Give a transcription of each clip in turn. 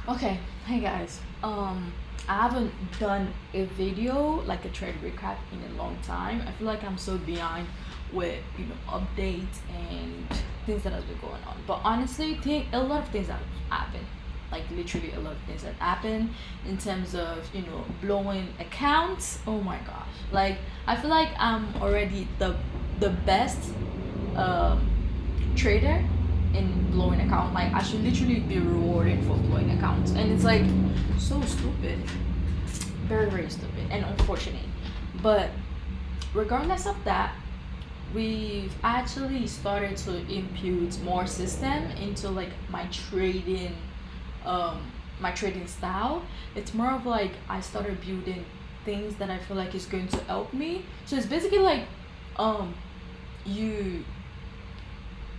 Okay, hey guys. I haven't done a video like a trade recap in a long time. I feel like I'm so behind with updates and things that has been going on. But honestly, a lot of things have happened. Like literally a lot of things that happened in terms of blowing accounts. Oh my gosh! Like I feel like I'm already the best um trader in blowing account. Like I should literally be rewarded for blowing accounts, and it's like so stupid, very very stupid and unfortunate. But regardless of that, we've actually started to impute more system into like um my trading style. It's more of like I started building things that I feel like is going to help me. So it's basically like um you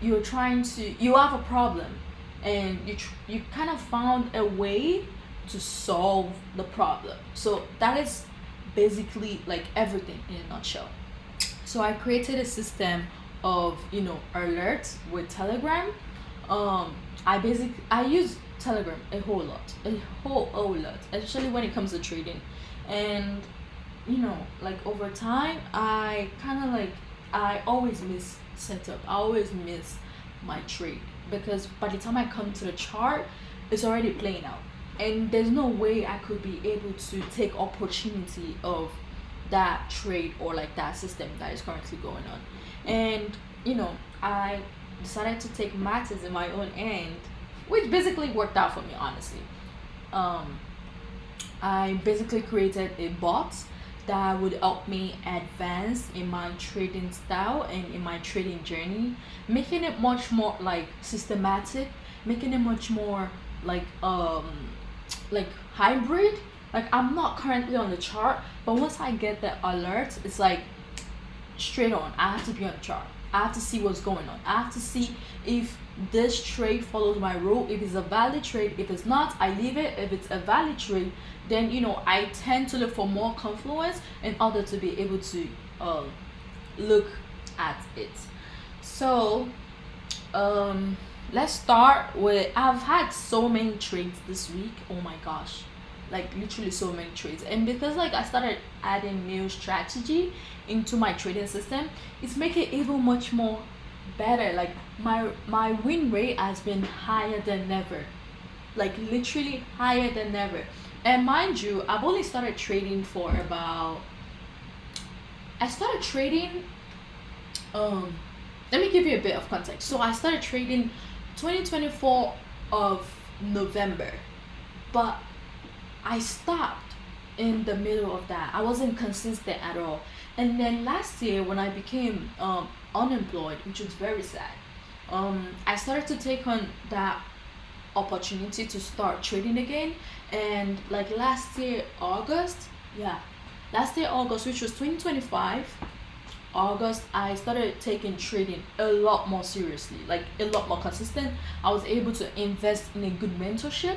you're trying to you have a problem, and you kind of found a way to solve the problem. So that is basically like everything in a nutshell. So I created a system of alerts with Telegram. I use Telegram a whole lot, a whole lot, especially when it comes to trading. And like over time, I kind of like I always miss setup. I always miss my trade because by the time I come to the chart, it's already playing out, and there's no way I could be able to take opportunity of that trade or like that system that is currently going on. And I decided to take matters in my own hand, which basically worked out for me, honestly. um I basically created a bot that would help me advance in my trading style and in my trading journey, making it much more like systematic, making it much more like like hybrid. Like I'm not currently on the chart, but once I get the alert, it's like straight on. I have to be on the chart. I have to see what's going on. I have to see if this trade follows my rule. If it's a valid trade, if it's not, I leave it. If it's a valid trade, then I tend to look for more confluence in order to be able to uh, look at it. So let's start with I've had so many trades this week. Oh my gosh. Like literally so many trades. And because like I started adding new strategy into my trading system, it's making it even much more better. Like my win rate has been higher than ever. Like literally higher than ever. And mind you, I've only started trading for about I started trading um let me give you a bit of context. So I started trading 2024 of November, but I stopped in the middle of that. I wasn't consistent at all. And then last year when I became unemployed, which was very sad, I started to take on that opportunity to start trading again. And like last year August, yeah, last year August, which was 2025 August, I started taking trading a lot more seriously, like a lot more consistent. I was able to invest in a good mentorship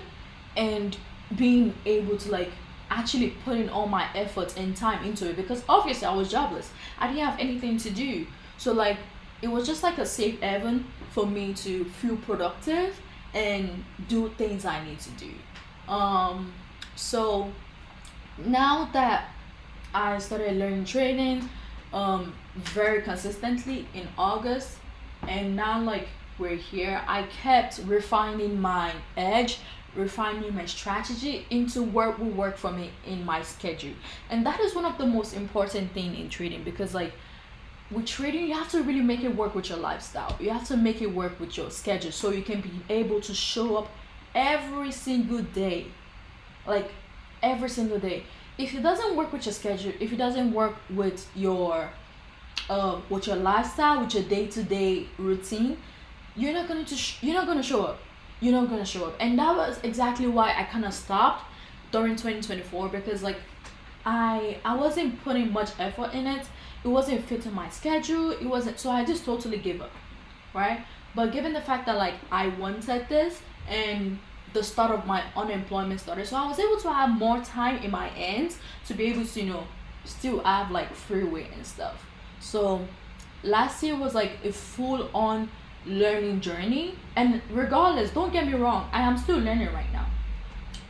and being able to like actually put in all my efforts and time into it, because obviously I was jobless. I didn't have anything to do. So like it was just like a safe haven for me to feel productive and do things I need to do. Um so now that I started learning trading very consistently in August, and now like we're here. I kept refining my edge, refining my strategy into what will work for me in my schedule. And that is one of the most important thing in trading, because like with trading you have to really make it work with your lifestyle. You have to make it work with your schedule so you can be able to show up every single day, like every single day. If it doesn't work with your schedule, if it doesn't work with your lifestyle, with your day-to-day routine, you're not gonna show up. You're not gonna show up. And that was exactly why I kind of stopped during 2024, because like I wasn't putting much effort in it. It wasn't fitting my schedule. It wasn't, so I just totally gave up, right? But given the fact that like I wanted this, and the start of my unemployment started, so I was able to have more time in my hands to be able to still have like freeway and stuff. So last year was like a full on learning journey, and regardless, don't get me wrong, I am still learning right now.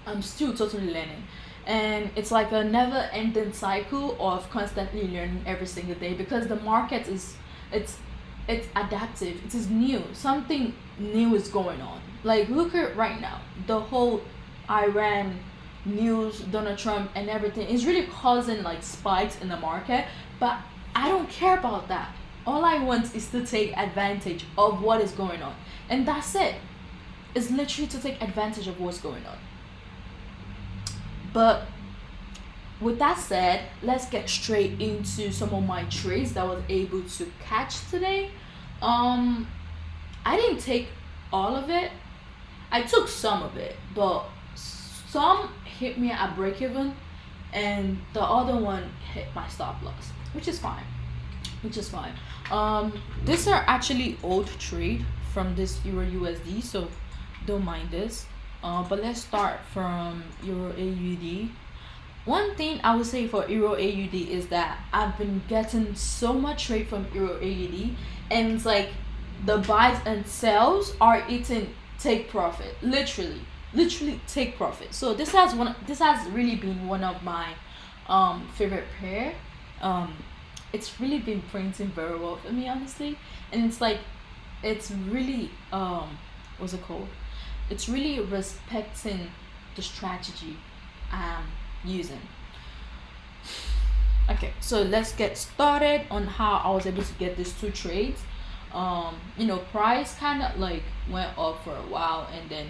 I'm still totally learning. And it's like a never ending cycle of constantly learning every single day, because the market is, it's it's adaptive. It is new. Something new is going on. Like look at right now. The whole Iran news, Donald Trump and everything is really causing like spikes in the market. But I don't care about that. All I want is to take advantage of what is going on. And that's it. It's literally to take advantage of what's going on. But with that said, let's get straight into some of my trades that I was able to catch today. Um, I didn't take all of it. I took some of it, but some hit me at break even, and the other one hit my stop loss, which is fine. Which is fine. These are actually old trade from this Euro USD, so don't mind this. But let's start from Euro AUD. One thing I would say for Euro AUD is that I've been getting so much trade from Euro AUD, and it's like the buys and sells are eating take profit, literally take profit. So this has really been one of my favorite pair. Um, it's really been printing very well for me, honestly, and it's like it's really what's it called? It's really respecting the strategy I'm using. Okay, so let's get started on how I was able to get these two trades. Price kind of like went up for a while and then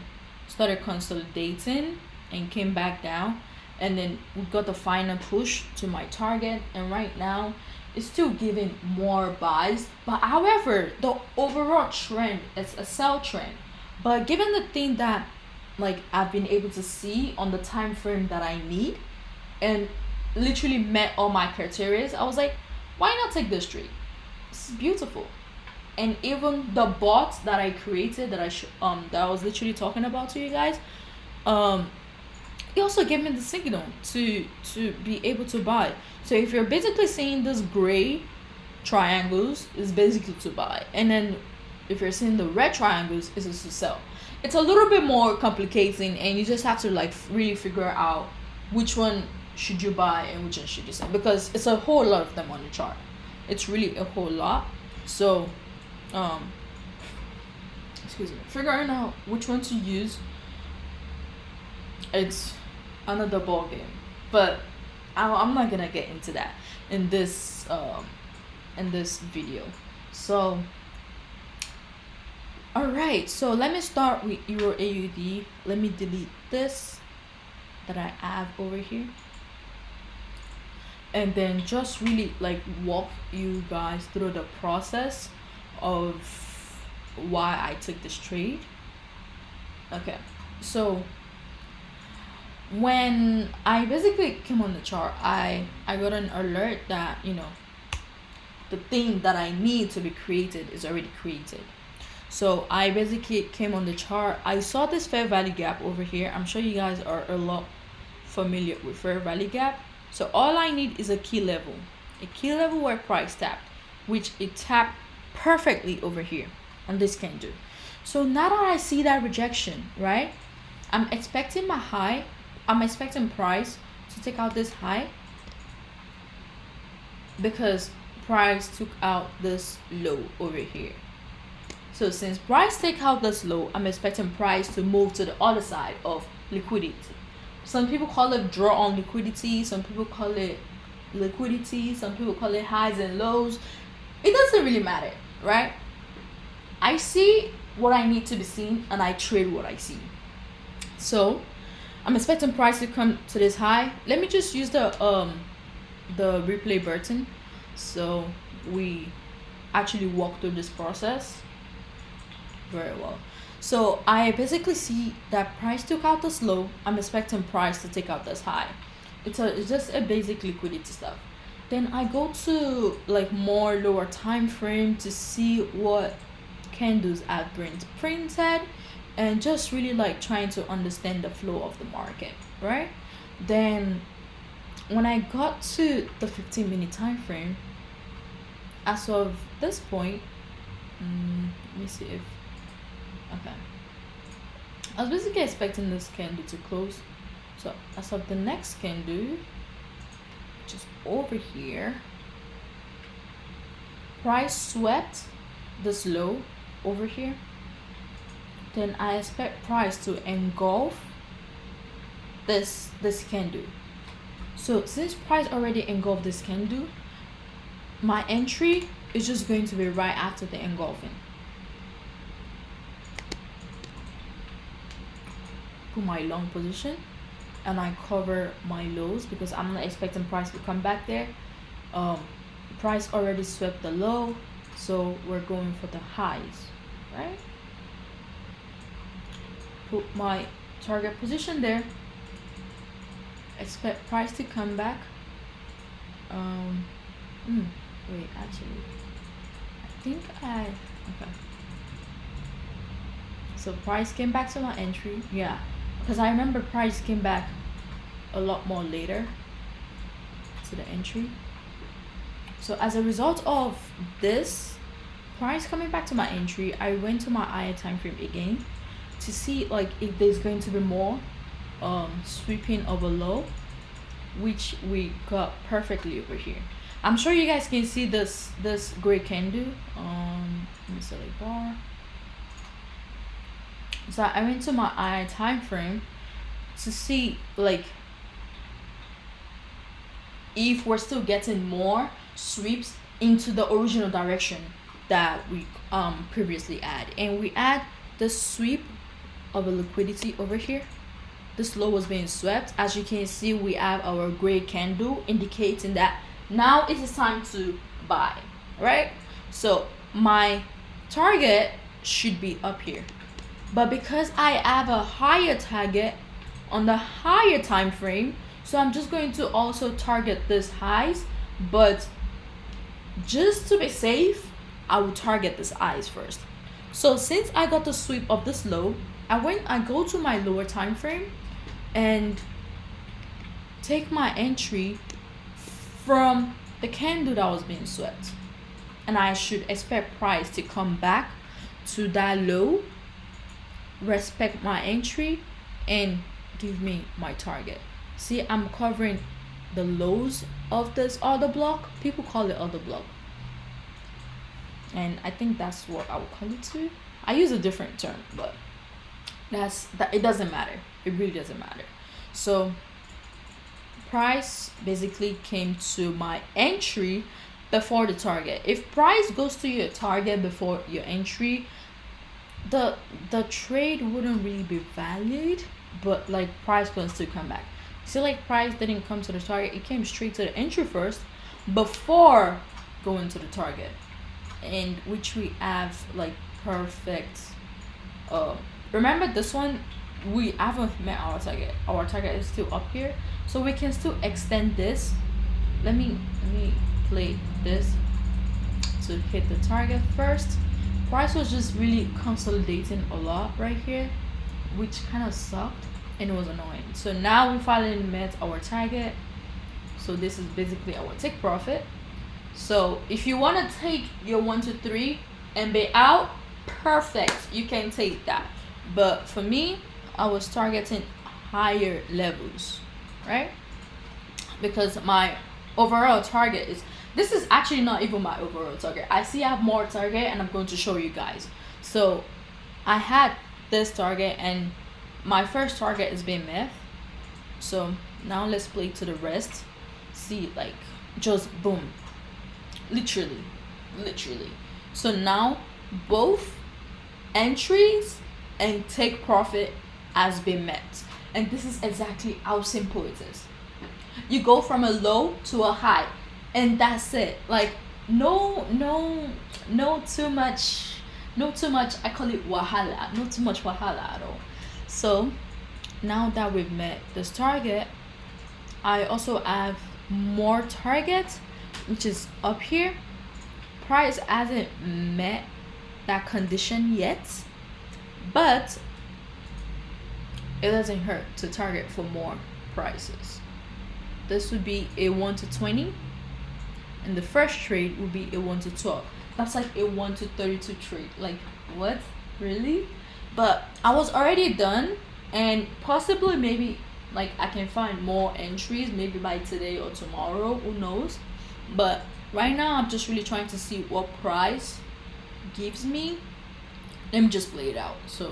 started consolidating and came back down, and then we got the final push to my target, and right now it's still giving more buys, but however the overall trend is a sell trend. But given the thing that like I've been able to see on the time frame that I need, and literally met all my criteria, I was like, why not take this trade? This is beautiful. And even the bot that I created, that I was literally talking about to you guys, um it also gave me the signal to be able to buy. So if you're basically seeing this gray triangles, is basically to buy, and then if you're seeing the red triangles, is to sell. It's a little bit more complicating, and you just have to like really figure out which one should you buy and which one should you sell, because it's a whole lot of them on the chart. It's really a whole lot. So um excuse me, figuring out which one to use, it's another ball game. But I'm not gonna get into that in this video. So all right, so let me start with Euro AUD. Let me delete this that I have over here, and then just really like walk you guys through the process of why I took this trade. Okay, so when I basically came on the chart, I got an alert that the thing that I need to be created is already created. So I basically came on the chart. I saw this fair value gap over here. I'm sure you guys are a lot familiar with fair value gap. So all I need is a key level where price tapped, which it tapped perfectly over here on this candle. So now that I see that rejection, right, I'm expecting my high. I'm expecting price to take out this high, because price took out this low over here. So since price take out this low, I'm expecting price to move to the other side of liquidity. Some people call it draw on liquidity, some people call it liquidity, some people call it highs and lows. It doesn't really matter, right? I see what I need to be seen, and I trade what I see. So I'm expecting price to come to this high. Let me just use the replay button so we actually walk through this process very well. So I basically see that price took out this low. I'm expecting price to take out this high. It's just a basic liquidity stuff. Then I go to like more lower time frame to see what candles have been printed, and just really like trying to understand the flow of the market, right? Then when I got to the 15-minute time frame, as of this point, let me see if okay. I was basically expecting this candle to close. So as of the next candle, which is over here, price swept this low over here. Then I expect price to engulf this candle. So since price already engulfed this candle, my entry is just going to be right after the engulfing. Put my long position and I cover my lows because I'm not expecting price to come back there. Price already swept the low, so we're going for the highs, right? Put my target position there. Expect price to come back. Wait, actually, I think okay. So price came back to my entry, yeah, because I remember price came back a lot more later to the entry. So as a result of this price coming back to my entry, I went to my higher time frame again to see like if there's going to be more sweeping of a low, which we got perfectly over here. I'm sure you guys can see this gray candle. Let me select bar. So I went to my higher time frame to see like if we're still getting more sweeps into the original direction that we previously had, and we had the sweep of a liquidity over here. This low was being swept. As you can see, we have our gray candle indicating that now it is time to buy, right? So my target should be up here, but because I have a higher target on the higher time frame, so I'm just going to also target this highs, but just to be safe, I will target this highs first. So since I got the sweep of this low, I go to my lower time frame and take my entry from the candle that was being swept, and I should expect price to come back to that low, respect my entry, and give me my target. See, I'm covering the lows of this other block. People call it other block, and I think that's what I would call it too. I use a different term, but it doesn't matter. It really doesn't matter. So price basically came to my entry before the target. If price goes to your target before your entry, the trade wouldn't really be valued, but like price going to come back. See, like price didn't come to the target, it came straight to the entry first before going to the target, and which we have like perfect. Remember this one, we haven't met our target. Our target is still up here, so we can still extend this. Let me play this to hit the target first. Price was just really consolidating a lot right here, which kind of sucked and it was annoying. So now we finally met our target, so this is basically our take profit. So if you want to take your 1 2 3 and be out, perfect, you can take that. But for me, I was targeting higher levels, right? Because my overall target is, this is actually not even my overall target. I see I have more target and I'm going to show you guys. So I had this target and my first target is being met. So now let's play to the rest. See, like just boom, literally. So now both entries and take profit has been met, and this is exactly how simple it is. You go from a low to a high, and that's it. Like no too much, I call it wahala, not too much wahala at all. So now that we've met this target, I also have more targets, which is up here. Price hasn't met that condition yet, but it doesn't hurt to target for more prices. This would be a 1 to 20, and the first trade would be a 1 to 12. That's like a 1 to 32 trade. Like what? Really? But I was already done, and possibly maybe like I can find more entries maybe by today or tomorrow, who knows. But right now I'm just really trying to see what price gives me. Let me just play it out. So,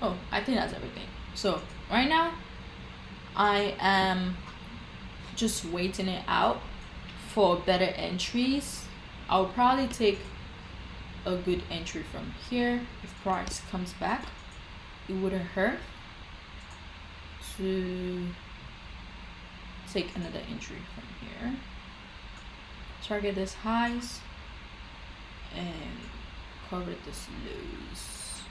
oh, I think that's everything. So right now I am just waiting it out for better entries. I'll probably take a good entry from here. If price comes back, it wouldn't hurt to take another entry from here. Target this highs and cover this lows.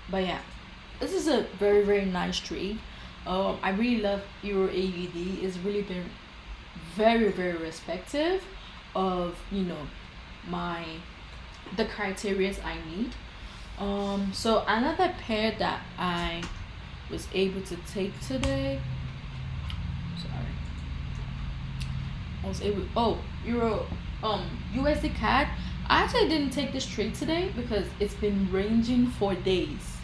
But yeah, this is a very nice trade. I really love Euro AUD. It's really been very respective of my the criterias I need. So another pair that I was able to take today. Sorry. I was able Euro USD CAD. I actually didn't take this trade today because it's been ranging for days.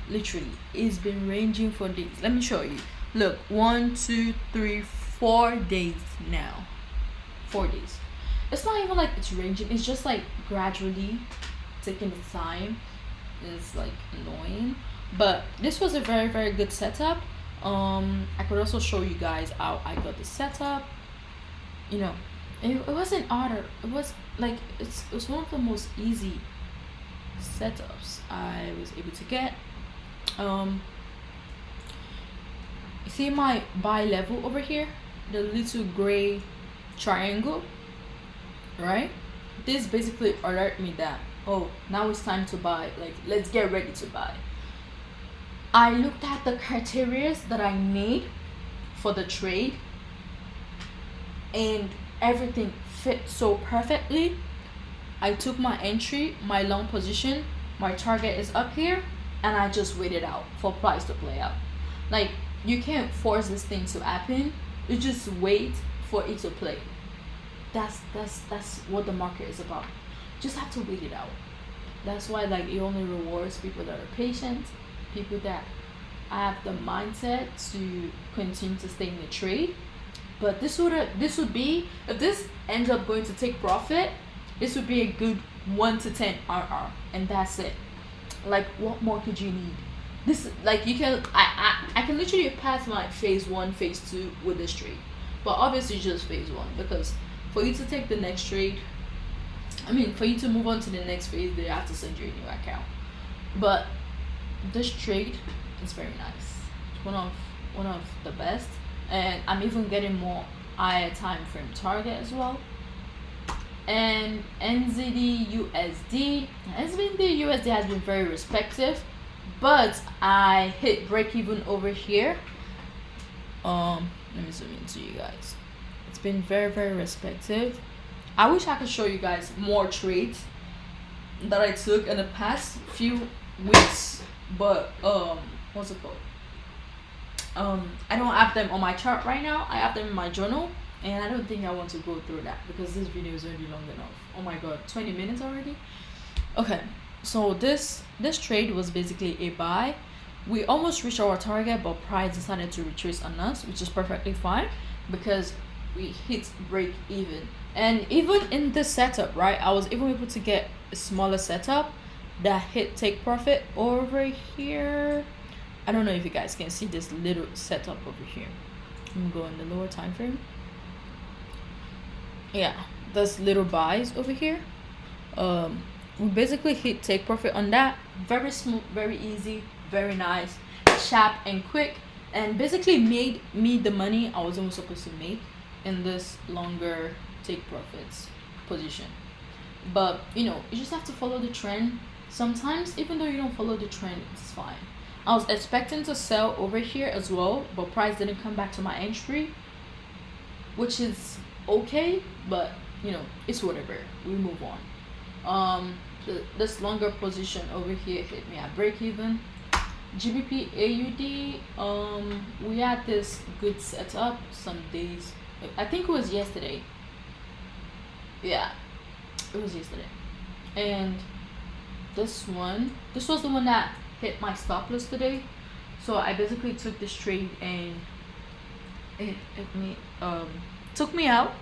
Literally, it's been ranging for days. Let me show you. Look, 1, 2, 3, 4 days now. 4 days. It's not even like it's ranging, it's just like gradually taking the time. It's like annoying. But this was a very good setup. I could also show you guys how I got the setup. It wasn't harder. It was like it was one of the most easy setups I was able to get. um you see my buy level over here, the little gray triangle, right? This basically alert me that, oh, now it's time to buy, like let's get ready to buy. I looked at the criteria that I need for the trade, and everything fit so perfectly. I took my entry, my long position, my target is up here, and I just waited out for price to play out. Like, you can't force this thing to happen. You just wait for it to play. That's what the market is about. Just have to wait it out. That's why like it only rewards people that are patient, people that have the mindset to continue to stay in the trade. But this would be, if this ends up going to take profit, this would be a good 1 to 10 RR, and that's it. Like, what more could you need? This, like, you can I can literally pass my phase 1, phase 2 with this trade, but obviously just phase 1, because for you to take the next trade, I mean, for you to move on to the next phase, they have to send you a new account. But this trade is very nice. It's one of the best, and I'm even getting more higher time frame target as well. And NZD USD has been very respective, but I hit break even over here. Let me zoom into you guys. It's been very respective. I wish I could show you guys more trades that I took in the past few weeks, but what's it called? I don't have them on my chart right now. I have them in my journal, and I don't think I want to go through that because this video is already long enough. Oh my god, 20 minutes already. Okay, so this trade was basically a buy. We almost reached our target, but price decided to retrace on us, which is perfectly fine because we hit break even. And even in this setup, right, I was even able to get a smaller setup that hit take profit over here. I don't know if you guys can see this little setup over here. I'm going the lower time frame. Yeah, those little buys over here. We basically hit take profit on that. Very smooth, very easy, very nice, sharp and quick, and basically made me the money I was only supposed to make in this longer take profits position. But you just have to follow the trend. Sometimes even though you don't follow the trend, it's fine. I was expecting to sell over here as well, but price didn't come back to my entry, which is okay, but it's whatever, we move on. This longer position over here hit me at break even. GBP AUD, we had this good setup some days. I think it was yesterday. Yeah, it was yesterday, and This was the one that hit my stop loss today. So I basically took this trade and it me took me out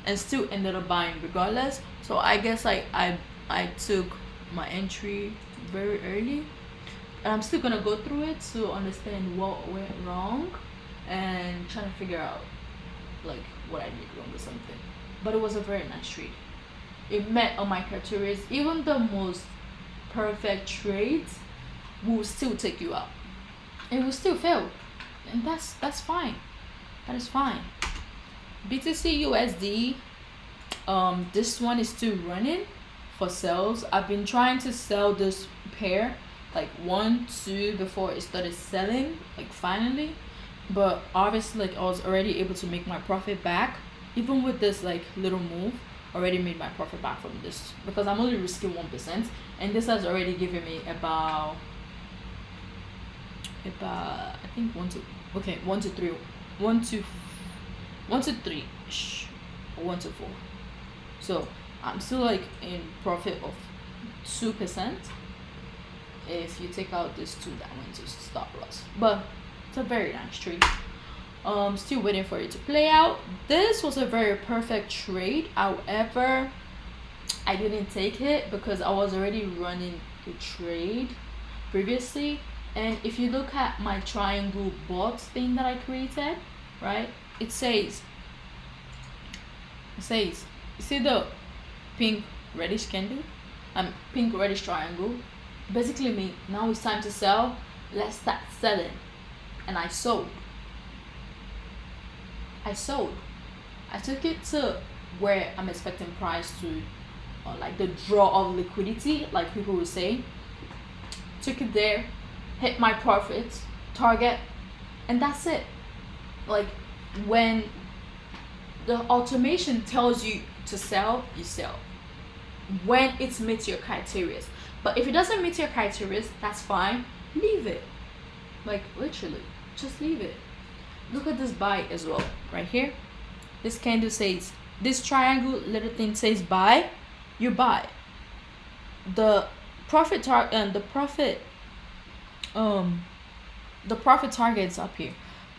and still ended up buying regardless. So I guess like I took my entry very early, and I'm still gonna go through it to understand what went wrong and trying to figure out like what I did wrong or something. But it was a very nice trade. It met all my criteria. Even the most perfect trades will still take you out. It will still fail, and that's fine. That is fine. BTC USD. This one is still running for sales. I've been trying to sell this pair like 1 2 before it started selling like finally, but obviously like I was already able to make my profit back even with this like little move. Already made my profit back from this because I'm only risking 1%, and this has already given me about I think 1 to 3, 1 to 3 1 to 4. So I'm still like in profit of 2% if you take out this two that went to stop loss. But it's a very nice trade. Still waiting for it to play out. This was a very perfect trade. However, I didn't take it because I was already running the trade previously. And if you look at my triangle bot thing that I created, right? It says you see the pink reddish candle, pink reddish triangle, basically mean now it's time to sell. Let's start selling. And I sold. I took it to where I'm expecting price to, like the draw of liquidity, like people would say. Took it there, hit my profit target, and that's it. Like when the automation tells you to sell, you sell. When it meets your criteria. But if it doesn't meet your criteria, that's fine. Leave it. Like literally, just leave it. Look at this buy as well, right here. This candle says, this triangle little thing says buy, you buy. The profit target and the profit target is up here.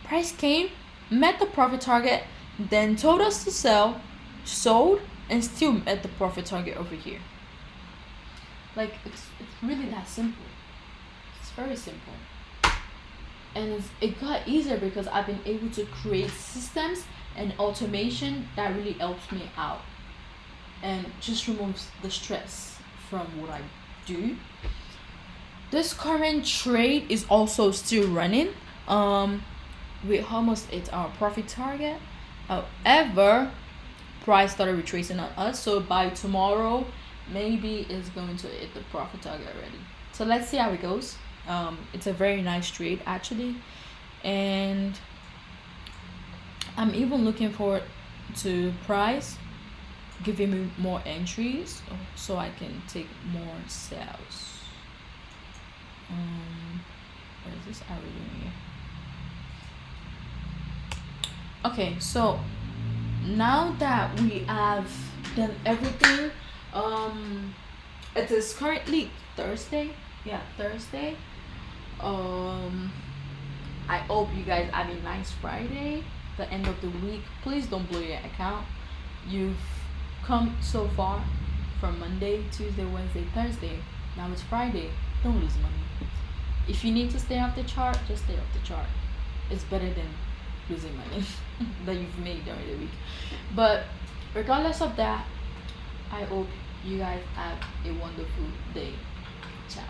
Price came, met the profit target, then told us to sell, sold, and still met the profit target over here. Like it's really that simple. It's very simple. And it got easier because I've been able to create systems and automation that really helps me out and just removes the stress from what I do. This current trade is also still running. We almost hit our profit target. However, price started retracing on us, so by tomorrow maybe it's going to hit the profit target already. So let's see how it goes. It's a very nice trade actually, and I'm even looking forward to price giving me more entries so I can take more sales. What is this arrow doing here? Okay, so now that we have done everything, it is currently Thursday. Yeah, Thursday. I hope you guys have a nice Friday, the end of the week. Please don't blow your account. You've come so far from Monday, Tuesday, Wednesday, Thursday. Now it's Friday. Don't lose money. If you need to stay off the chart, just stay off the chart. It's better than losing money that you've made during the week. But regardless of that, I hope you guys have a wonderful day. Ciao.